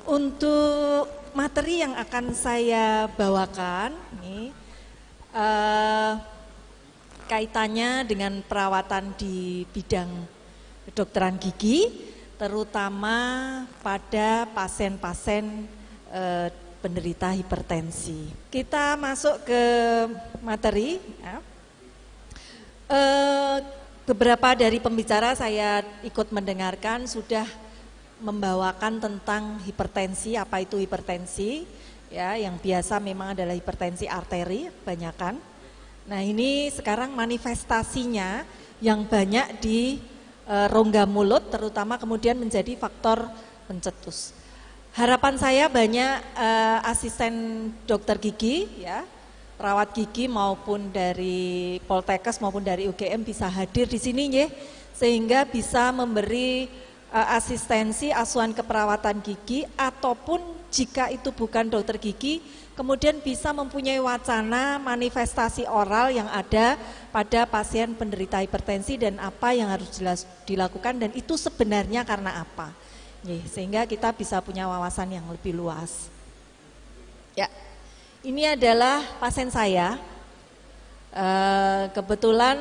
Untuk materi yang akan saya bawakan ini kaitannya dengan perawatan di bidang kedokteran gigi, terutama pada pasien-pasien penderita hipertensi. Kita masuk ke materi. Ya. Beberapa dari pembicara saya ikut mendengarkan sudah membawakan tentang hipertensi, apa itu hipertensi, ya, yang biasa memang adalah hipertensi arteri, banyakan. Nah ini sekarang manifestasinya yang banyak di rongga mulut, terutama kemudian menjadi faktor pencetus. Harapan saya banyak asisten dokter gigi, ya, perawat gigi maupun dari Poltekkes maupun dari UGM bisa hadir di sini, ya, sehingga bisa memberi asistensi asuhan keperawatan gigi, ataupun jika itu bukan dokter gigi, kemudian bisa mempunyai wacana manifestasi oral yang ada pada pasien penderita hipertensi dan apa yang harus dilakukan dan itu sebenarnya karena apa, sehingga kita bisa punya wawasan yang lebih luas. Ya, ini adalah pasien saya. Kebetulan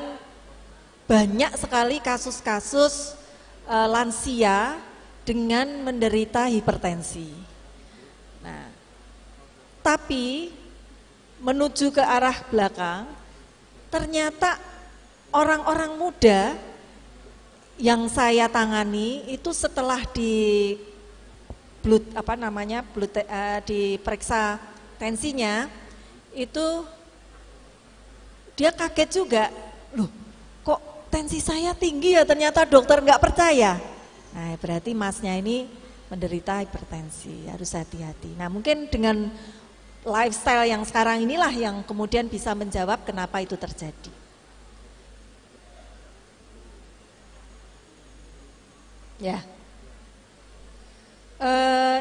banyak sekali kasus-kasus lansia dengan menderita hipertensi. Nah, tapi menuju ke arah belakang, ternyata orang-orang muda yang saya tangani itu setelah diperiksa tensinya, itu dia kaget juga, loh kok tensi saya tinggi ya, ternyata dokter nggak percaya. Nah berarti masnya ini menderita hipertensi, harus hati-hati. Nah mungkin dengan lifestyle yang sekarang inilah yang kemudian bisa menjawab kenapa itu terjadi. Ya,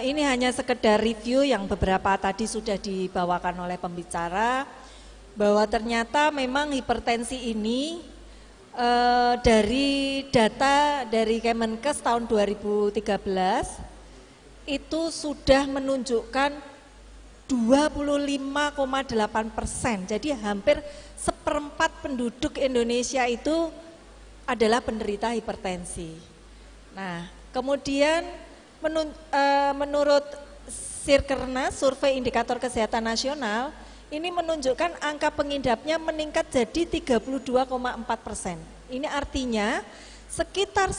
ini hanya sekedar review yang beberapa tadi sudah dibawakan oleh pembicara, bahwa ternyata memang hipertensi ini dari data dari Kemenkes tahun 2013 itu sudah menunjukkan 25,8%. Jadi hampir 1/4 penduduk Indonesia itu adalah penderita hipertensi. Nah, kemudian menurut Sirkernas, Survei Indikator Kesehatan Nasional, ini menunjukkan angka pengidapnya meningkat jadi 32,4%. Ini artinya sekitar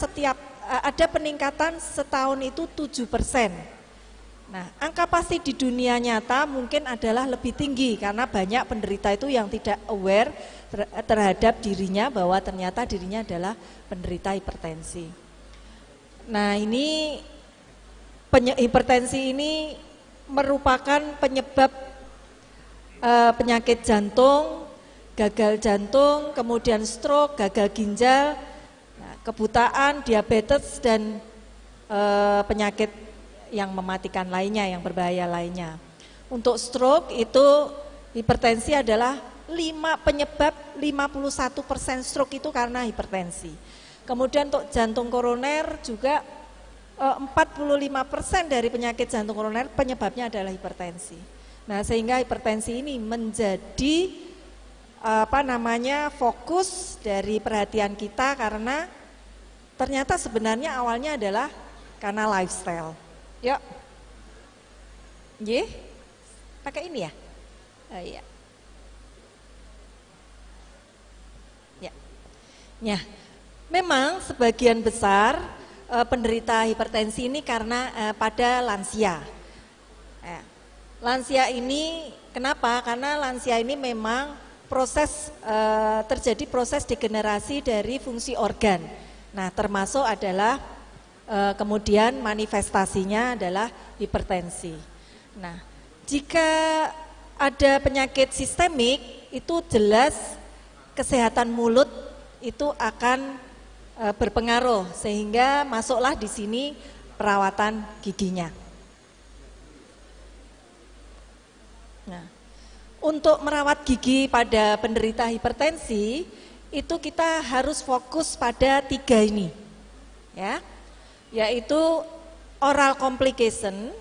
ada peningkatan setahun itu 7%. Nah, angka pasti di dunia nyata mungkin adalah lebih tinggi karena banyak penderita itu yang tidak aware terhadap dirinya bahwa ternyata dirinya adalah penderita hipertensi. Nah, ini hipertensi ini merupakan penyebab penyakit jantung, gagal jantung, kemudian stroke, gagal ginjal, kebutaan, diabetes, dan penyakit yang mematikan lainnya, yang berbahaya lainnya. Untuk stroke itu hipertensi adalah penyebab 51% stroke itu karena hipertensi. Kemudian untuk jantung koroner juga 45% dari penyakit jantung koroner penyebabnya adalah hipertensi. Nah, sehingga hipertensi ini menjadi fokus dari perhatian kita karena ternyata sebenarnya awalnya adalah karena lifestyle. Yuk. Nggih. Pakai ini ya? Oh, iya. Ya. Ya. Memang sebagian besar penderita hipertensi ini karena pada lansia. Lansia ini kenapa? Karena lansia ini memang terjadi proses degenerasi dari fungsi organ. Nah, termasuk adalah kemudian manifestasinya adalah hipertensi. Nah, jika ada penyakit sistemik itu jelas kesehatan mulut itu akan berpengaruh sehingga masuklah di sini perawatan giginya. Nah, untuk merawat gigi pada penderita hipertensi itu kita harus fokus pada 3 ini, ya, yaitu oral complication,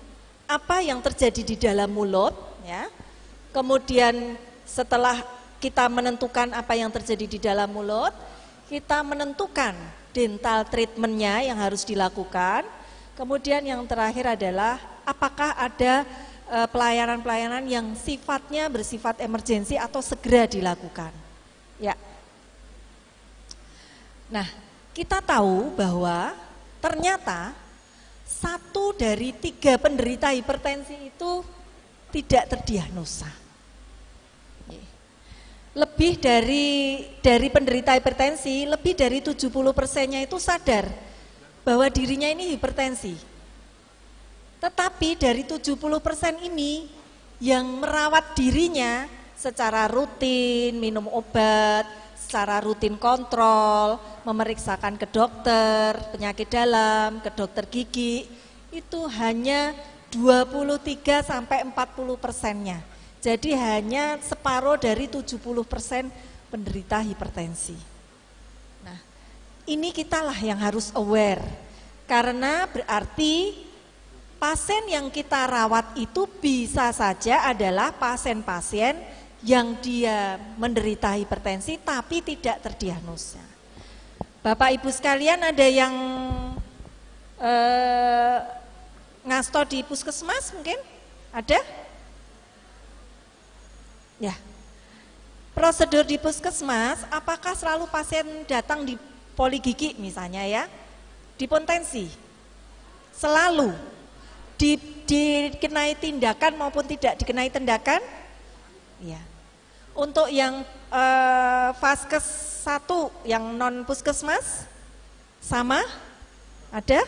apa yang terjadi di dalam mulut, ya. Kemudian setelah kita menentukan apa yang terjadi di dalam mulut, kita menentukan dental treatmentnya yang harus dilakukan. Kemudian yang terakhir adalah apakah ada pelayanan-pelayanan yang sifatnya bersifat emergensi atau segera dilakukan. Ya. Nah, kita tahu bahwa ternyata 1 dari 3 penderita hipertensi itu tidak terdiagnosa. Lebih dari penderita hipertensi, lebih dari 70%-nya itu sadar bahwa dirinya ini hipertensi. Tetapi dari 70% ini yang merawat dirinya secara rutin, minum obat, secara rutin kontrol, memeriksakan ke dokter penyakit dalam, ke dokter gigi, itu hanya 23-40%-nya. Jadi hanya separuh dari 70% penderita hipertensi. Nah, ini kitalah yang harus aware, karena berarti pasien yang kita rawat itu bisa saja adalah pasien-pasien yang dia menderita hipertensi tapi tidak terdiagnosa. Bapak Ibu sekalian, ada yang ngasto di puskesmas mungkin? Ada? Ya, prosedur di puskesmas, apakah selalu pasien datang di poligigi misalnya ya, di pontensi, selalu dikenai tindakan maupun tidak dikenai tindakan? Ya, untuk yang vaskes 1, yang non puskesmas, sama? Ada?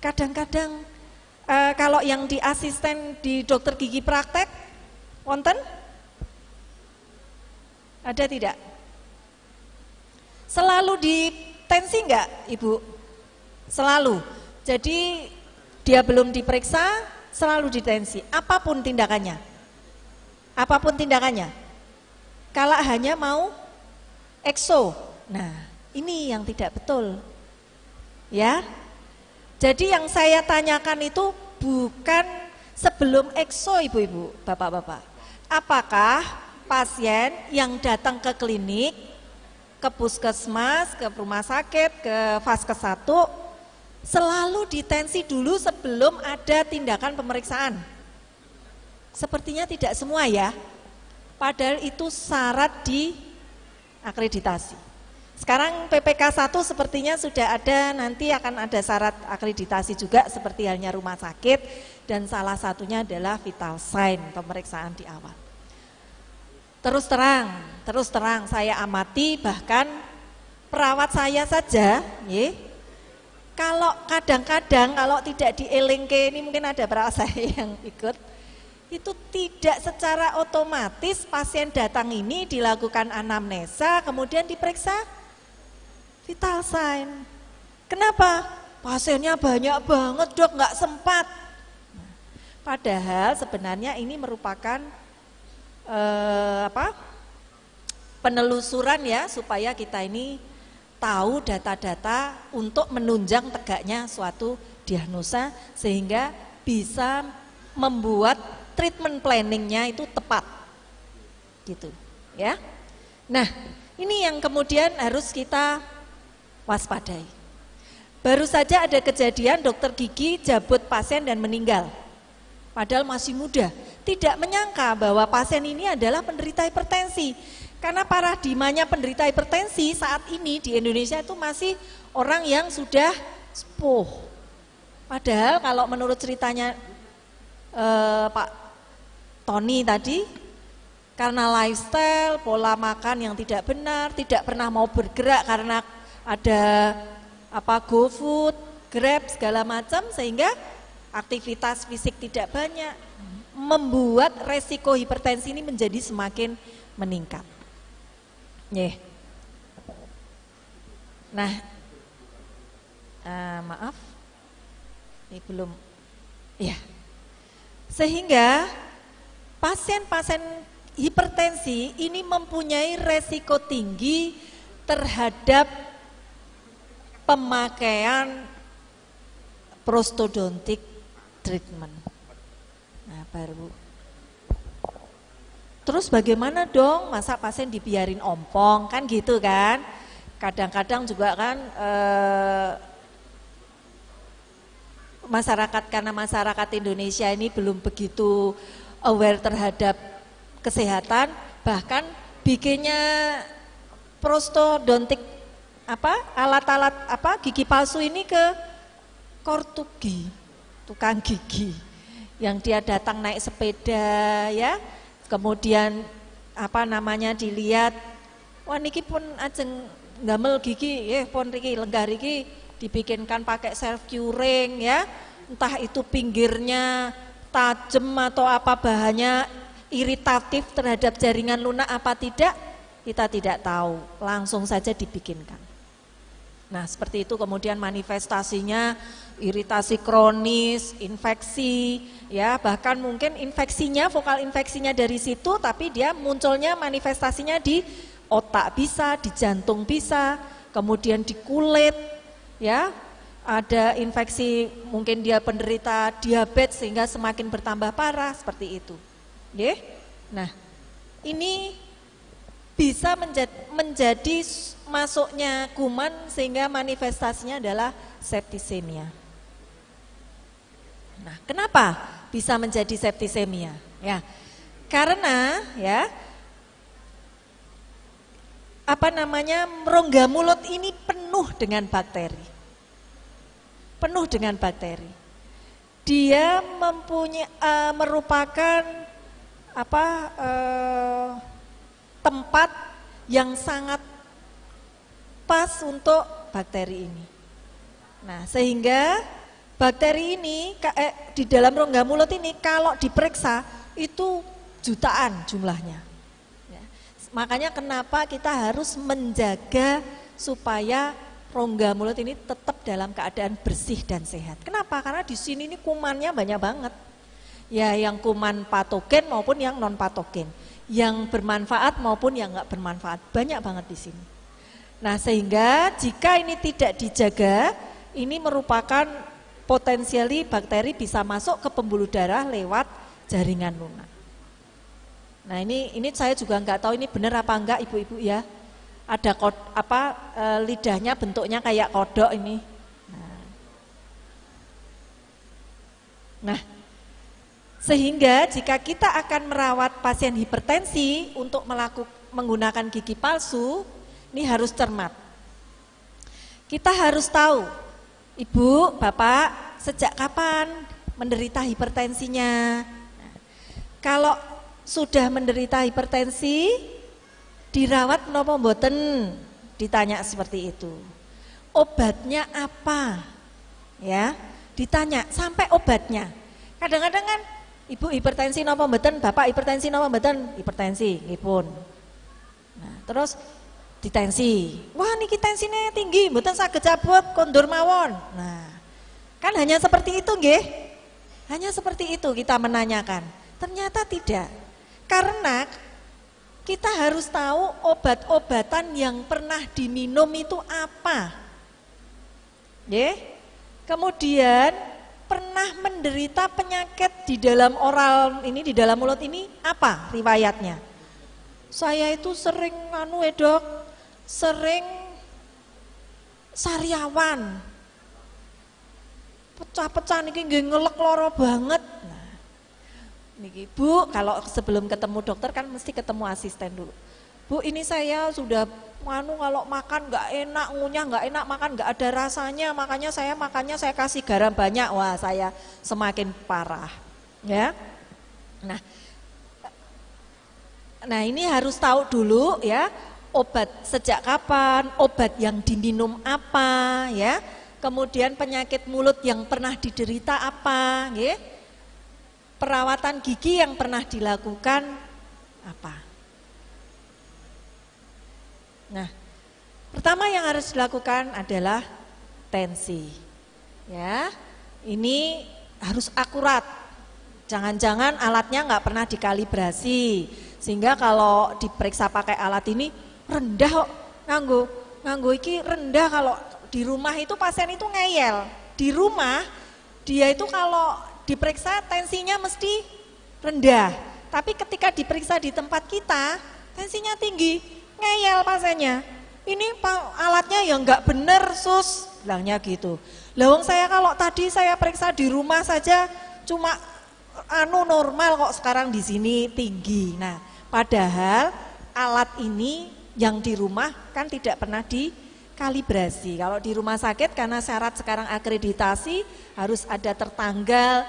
Kadang-kadang kalau yang di asisten di dokter gigi praktek, wonten? Ada tidak? Selalu ditensi enggak, Ibu? Selalu. Jadi dia belum diperiksa, selalu ditensi. Apapun tindakannya. Apapun tindakannya. Kalau hanya mau ekso. Nah, ini yang tidak betul. Ya. Jadi yang saya tanyakan itu bukan sebelum ekso, Ibu-ibu, Bapak-bapak. Apakah pasien yang datang ke klinik, ke puskesmas, ke rumah sakit, ke vaskes 1 selalu ditensi dulu sebelum ada tindakan pemeriksaan? Sepertinya tidak semua ya. Padahal itu syarat di akreditasi. Sekarang PPK 1 sepertinya sudah ada, nanti akan ada syarat akreditasi juga seperti halnya rumah sakit, dan salah satunya adalah vital sign, pemeriksaan di awal. Terus terang saya amati, bahkan perawat saya saja, kalau kadang-kadang kalau tidak dielingke, ini mungkin ada perawat saya yang ikut, itu tidak secara otomatis pasien datang ini dilakukan anamnesa, kemudian diperiksa vital sign. Kenapa? Pasiennya banyak banget, Dok, nggak sempat. Padahal sebenarnya ini merupakan penelusuran ya, supaya kita ini tahu data-data untuk menunjang tegaknya suatu diagnosa, sehingga bisa membuat treatment planningnya itu tepat, gitu ya. Nah, ini yang kemudian harus kita waspadai. Baru saja ada kejadian dokter gigi jabut pasien dan meninggal, padahal masih muda. Tidak menyangka bahwa pasien ini adalah penderita hipertensi, karena paradigmanya penderita hipertensi saat ini di Indonesia itu masih orang yang sudah sepuh. Padahal kalau menurut ceritanya Pak Tony tadi, karena lifestyle, pola makan yang tidak benar, tidak pernah mau bergerak karena ada GoFood, Grab segala macam, sehingga aktivitas fisik tidak banyak, membuat resiko hipertensi ini menjadi semakin meningkat. Nah, maaf, ini belum, ya. Sehingga pasien-pasien hipertensi ini mempunyai resiko tinggi terhadap pemakaian prostodontic treatment. Nah, baru. Terus bagaimana dong, masa pasien dibiarin ompong, kan gitu kan? Kadang-kadang juga kan masyarakat, karena masyarakat Indonesia ini belum begitu aware terhadap kesehatan, bahkan bikinnya prostodontik alat-alat gigi palsu ini ke kortugi, tukang gigi, yang dia datang naik sepeda ya, kemudian dilihat, wah niki pun ajeng gamel gigi, pon riki lenggah riki dibikinkan pakai self curing ya, entah itu pinggirnya tajam atau apa bahannya iritatif terhadap jaringan lunak apa tidak, kita tidak tahu, langsung saja dibikinkan. Nah seperti itu, kemudian manifestasinya iritasi kronis, infeksi, ya bahkan mungkin infeksinya, vokal infeksinya dari situ, tapi dia munculnya manifestasinya di otak bisa, di jantung bisa, kemudian di kulit, ya ada infeksi, mungkin dia penderita diabetes sehingga semakin bertambah parah seperti itu. Nah ini bisa menjadi masuknya kuman sehingga manifestasinya adalah septisemia. Nah, kenapa bisa menjadi septisemia? Ya, karena ya rongga mulut ini penuh dengan bakteri. Penuh dengan bakteri. Dia merupakan tempat yang sangat pas untuk bakteri ini. Nah, sehingga bakteri ini di dalam rongga mulut ini kalau diperiksa itu jutaan jumlahnya. Ya. Makanya kenapa kita harus menjaga supaya rongga mulut ini tetap dalam keadaan bersih dan sehat. Kenapa? Karena di sini ini kumannya banyak banget. Ya, yang kuman patogen maupun yang non patogen, yang bermanfaat maupun yang enggak bermanfaat, banyak banget di sini. Nah, sehingga jika ini tidak dijaga, ini merupakan potensiali bakteri bisa masuk ke pembuluh darah lewat jaringan lunak. Nah, ini saya juga enggak tahu ini benar apa enggak ibu-ibu ya. Ada lidahnya bentuknya kayak kodok ini. Nah, sehingga jika kita akan merawat pasien hipertensi untuk menggunakan gigi palsu, ini harus cermat. Kita harus tahu, ibu, bapak, sejak kapan menderita hipertensinya. Nah, kalau sudah menderita hipertensi, dirawat menapa mboten? Ditanya seperti itu. Obatnya apa? Ya, ditanya sampai obatnya. Kadang-kadang kan ibu hipertensi napa mboten, bapak hipertensi napa mboten? Hipertensi, nggih pun. Nah, terus ditensi. Wah, niki tensine tinggi, mboten saged cabut kondur mawon. Nah, kan hanya seperti itu nggih. Hanya seperti itu kita menanyakan. Ternyata tidak. Karena kita harus tahu obat-obatan yang pernah diminum itu apa. Nggih. Kemudian pernah menderita penyakit di dalam oral ini, di dalam mulut ini apa riwayatnya? Saya itu sering Dok, sering sariawan. Pecah-pecah niki nggih ngelek lara banget. Nah, niki Bu, kalau sebelum ketemu dokter kan mesti ketemu asisten dulu. Bu, ini saya sudah kalau makan nggak enak, ngunyah nggak enak, makan nggak ada rasanya, makanya saya kasih garam banyak, wah saya semakin parah, ya. Nah ini harus tahu dulu ya, obat sejak kapan, obat yang diminum apa, ya. Kemudian penyakit mulut yang pernah diderita apa, ya. Perawatan gigi yang pernah dilakukan apa. Nah, pertama yang harus dilakukan adalah tensi. Ya, ini harus akurat. Jangan-jangan alatnya nggak pernah dikalibrasi, sehingga kalau diperiksa pakai alat ini rendah kok, nganggo iki rendah. Kalau di rumah itu pasien itu ngeyel. Di rumah dia itu kalau diperiksa tensinya mesti rendah, tapi ketika diperiksa di tempat kita tensinya tinggi, ngeyel pasiennya. Ini alatnya ya nggak bener sus, bilangnya gitu. Lawang saya kalau tadi saya periksa di rumah saja cuma normal kok, sekarang di sini tinggi. Nah, padahal alat ini yang di rumah kan tidak pernah dikalibrasi. Kalau di rumah sakit karena syarat sekarang akreditasi harus ada tertanggal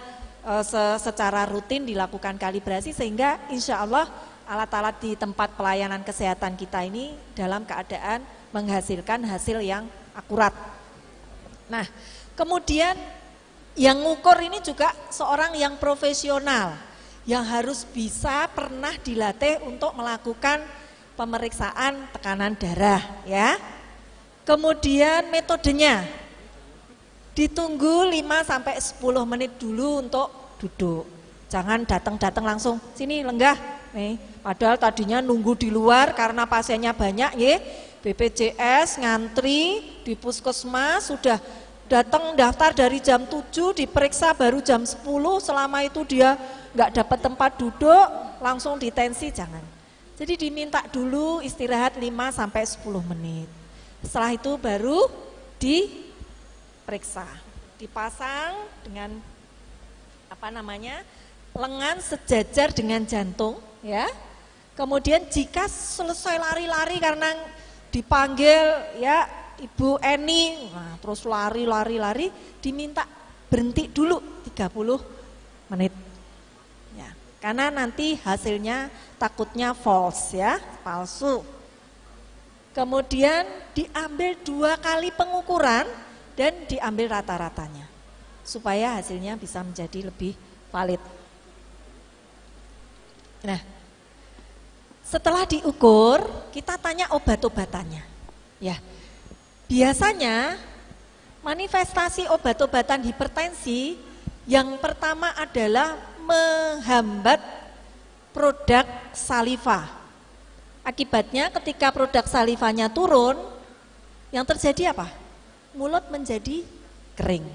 secara rutin dilakukan kalibrasi, sehingga insya Allah alat-alat di tempat pelayanan kesehatan kita ini dalam keadaan menghasilkan hasil yang akurat. Nah, kemudian yang ngukur ini juga seorang yang profesional, yang harus bisa pernah dilatih untuk melakukan pemeriksaan tekanan darah ya. Kemudian metodenya ditunggu 5-10 menit dulu untuk duduk. Jangan datang-datang langsung sini lenggah nih. Padahal tadinya nunggu di luar karena pasiennya banyak ya. BPJS ngantri di puskesmas, sudah datang daftar dari jam 7, diperiksa baru jam 10, selama itu dia nggak dapat tempat duduk, langsung ditensi, jangan. Jadi diminta dulu istirahat 5-10 menit. Setelah itu baru diperiksa, dipasang dengan lengan sejajar dengan jantung ya. Kemudian jika selesai lari-lari karena dipanggil ya Ibu Eni, nah, terus lari, diminta berhenti dulu 30 menit. Ya, karena nanti hasilnya takutnya false ya, palsu. Kemudian diambil 2 kali pengukuran dan diambil rata-ratanya, supaya hasilnya bisa menjadi lebih valid. Nah, setelah diukur, kita tanya obat-obatannya. Ya. Biasanya manifestasi obat-obatan hipertensi yang pertama adalah menghambat produk saliva. Akibatnya ketika produk salivanya turun, yang terjadi apa? Mulut menjadi kering.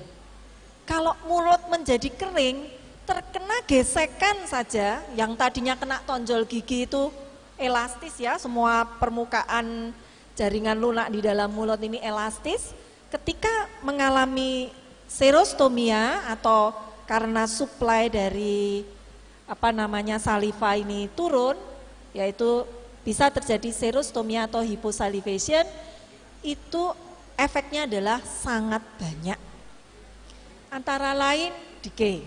Kalau mulut menjadi kering, terkena gesekan saja, yang tadinya kena tonjol gigi itu elastis ya, semua permukaan jaringan lunak di dalam mulut ini elastis. Ketika mengalami serostomia atau karena suplai dari saliva ini turun, yaitu bisa terjadi serostomia atau hyposalivation, itu efeknya adalah sangat banyak. Antara lain decay.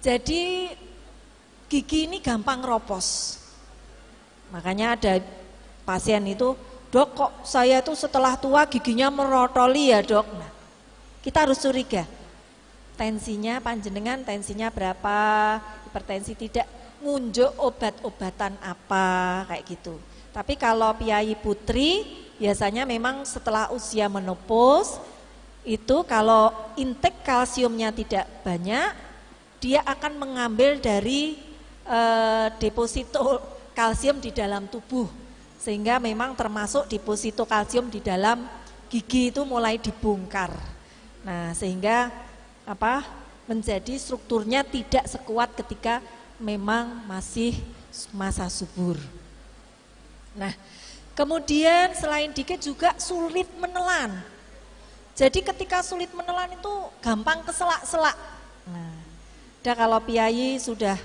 Jadi gigi ini gampang ropos. Makanya ada pasien itu, dok kok saya tuh setelah tua giginya merotoli ya dok. Nah, kita harus curiga, tensinya panjenengan tensinya berapa, hipertensi tidak, ngunjuk obat-obatan apa kayak gitu. Tapi kalau Piai Putri biasanya memang setelah usia menopause itu kalau intake kalsiumnya tidak banyak, dia akan mengambil dari deposito kalsium di dalam tubuh. Sehingga memang termasuk deposito kalsium di dalam gigi itu mulai dibongkar. Nah, sehingga menjadi strukturnya tidak sekuat ketika memang masih masa subur. Nah, kemudian selain dikit juga sulit menelan. Jadi ketika sulit menelan itu gampang keselak-selak. Nah, kalau Piai sudah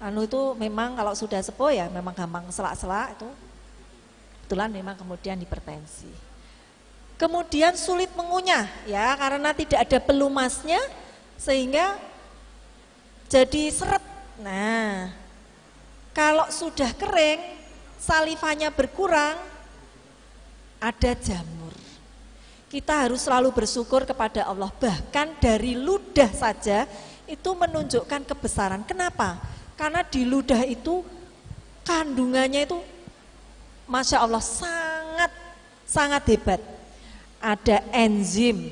itu memang kalau sudah sepuh ya memang gampang keselak-selak itu. Kebetulan memang kemudian hipertensi. Kemudian sulit mengunyah ya karena tidak ada pelumasnya sehingga jadi seret. Nah, kalau sudah kering, salivanya berkurang, ada jamur. Kita harus selalu bersyukur kepada Allah, bahkan dari ludah saja itu menunjukkan kebesaran. Kenapa? Karena di ludah itu kandungannya itu Masya Allah sangat hebat. Ada enzim,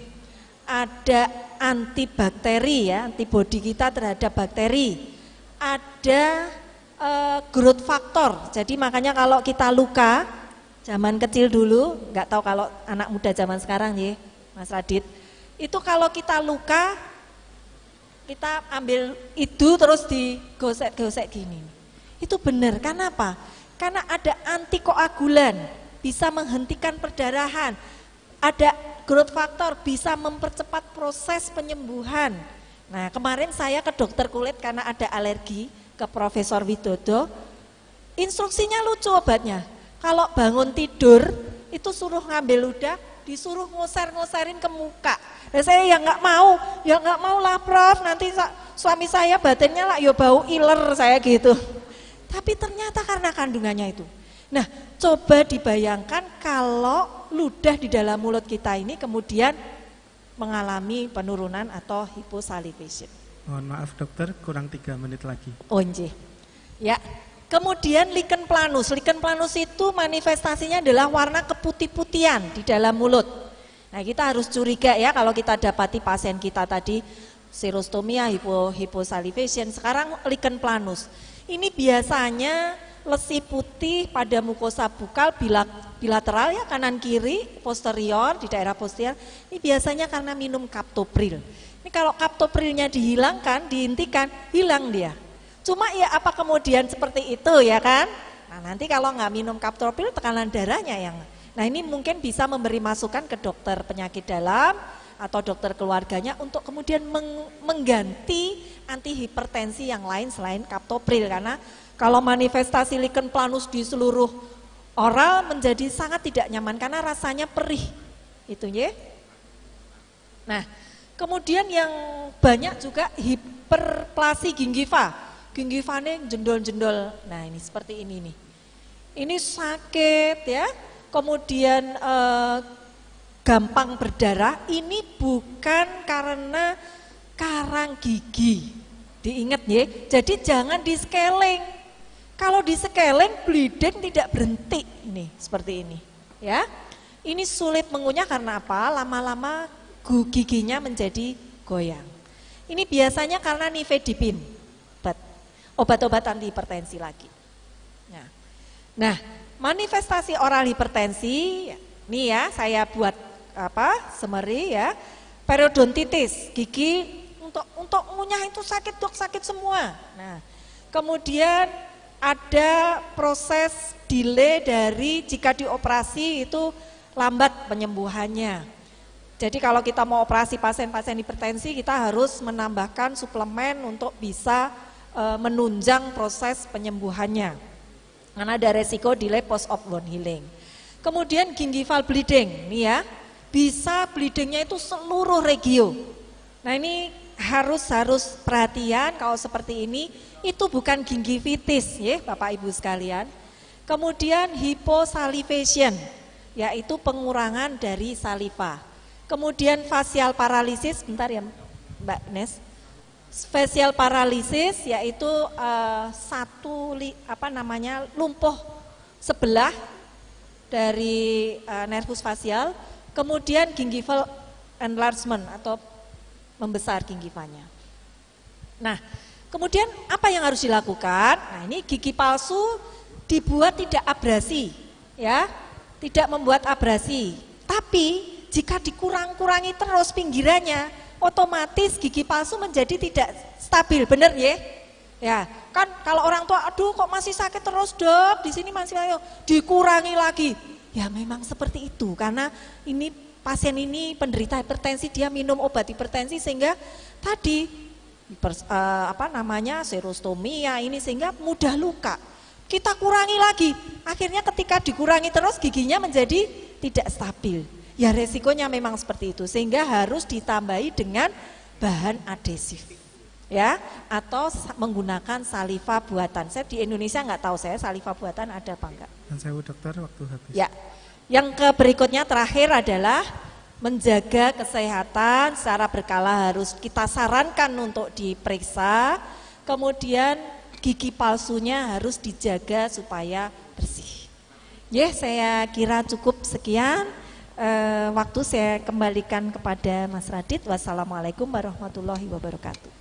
ada antibakteri ya, antibodi kita terhadap bakteri. Ada growth factor. Jadi makanya kalau kita luka, zaman kecil dulu, nggak tahu kalau anak muda zaman sekarang ya, Mas Radit, itu kalau kita luka, kita ambil itu terus digosek-gosek gini. Itu benar, kenapa? Karena ada antikoagulan, bisa menghentikan perdarahan. Ada growth factor, bisa mempercepat proses penyembuhan. Nah, kemarin saya ke dokter kulit karena ada alergi, ke Profesor Widodo, instruksinya lucu obatnya. Kalau bangun tidur, itu suruh ngambil ludah, disuruh ngoser-ngoserin ke muka. Nah, saya ya nggak mau lah Prof, nanti suami saya badannya lah ya bau iler saya gitu. Tapi ternyata karena kandungannya itu. Nah, coba dibayangkan kalau ludah di dalam mulut kita ini kemudian mengalami penurunan atau hyposalivation. Mohon maaf dokter, kurang 3 menit lagi. Oh nggih. Ya. Kemudian lichen planus. Lichen planus itu manifestasinya adalah warna keputih-putihan di dalam mulut. Nah, kita harus curiga ya kalau kita dapati pasien kita tadi xerostomia, hyposalivation, sekarang lichen planus. Ini biasanya lesi putih pada mukosa bukal bilateral ya, kanan kiri, posterior, di daerah posterior. Ini biasanya karena minum captopril. Ini kalau captoprilnya dihilangkan, dihentikan, hilang dia. Cuma ya apa kemudian seperti itu ya kan? Nah, nanti kalau nggak minum captopril, tekanan darahnya yang. Nah, ini mungkin bisa memberi masukan ke dokter penyakit dalam atau dokter keluarganya untuk kemudian mengganti antihipertensi yang lain selain captopril, karena kalau manifestasi lichen planus di seluruh oral menjadi sangat tidak nyaman karena rasanya perih. Itu ya. Nah, kemudian yang banyak juga hiperplasi gingiva. Gingivanya jendol-jendol. Nah, ini seperti ini nih. Ini sakit ya. Kemudian gampang berdarah. Ini bukan karena karang gigi. Diingat ya. Jadi jangan di scaling. Kalau di scaling bleeding tidak berhenti. Ini seperti ini, ya. Ini sulit mengunyah karena apa? Lama-lama giginya menjadi goyang. Ini biasanya karena nifedipin, obat-obat antihipertensi lagi. Nah, manifestasi oral hipertensi, nih ya, saya buat summary ya. Periodontitis, gigi untuk ngunyah itu sakit dok, sakit semua. Nah, kemudian ada proses delay dari jika dioperasi itu lambat penyembuhannya. Jadi kalau kita mau operasi pasien-pasien hipertensi, kita harus menambahkan suplemen untuk bisa menunjang proses penyembuhannya. Karena ada resiko delay post op wound healing. Kemudian gingival bleeding, nih ya, bisa bleedingnya itu seluruh regio. Nah, ini harus perhatian kalau seperti ini, itu bukan gingivitis ya Bapak Ibu sekalian. Kemudian hyposalivation, yaitu pengurangan dari saliva. Kemudian facial paralysis, bentar ya Mbak Nes. Facial paralysis yaitu lumpuh sebelah dari nervus facial. Kemudian gingival enlargement atau membesar gingivanya. Nah, kemudian apa yang harus dilakukan? Nah, ini gigi palsu dibuat tidak abrasi, ya, tidak membuat abrasi. Tapi jika dikurang-kurangi terus pinggirannya, otomatis gigi palsu menjadi tidak stabil, benar ya? Ya, kan kalau orang tua, aduh kok masih sakit terus dok, di sini masih ayo dikurangi lagi. Ya memang seperti itu, karena ini pasien ini penderita hipertensi, dia minum obat hipertensi sehingga tadi xerostomia ini sehingga mudah luka. Kita kurangi lagi, akhirnya ketika dikurangi terus giginya menjadi tidak stabil. Ya resikonya memang seperti itu, sehingga harus ditambahi dengan bahan adhesif, ya, atau menggunakan saliva buatan. Saya di Indonesia nggak tahu saya saliva buatan ada apa enggak. Dan saya dokter waktu habis. Ya, yang berikutnya terakhir adalah menjaga kesehatan secara berkala, harus kita sarankan untuk diperiksa. Kemudian gigi palsunya harus dijaga supaya bersih. Ya, saya kira cukup sekian. waktu saya kembalikan kepada Mas Radit. Wassalamualaikum warahmatullahi wabarakatuh.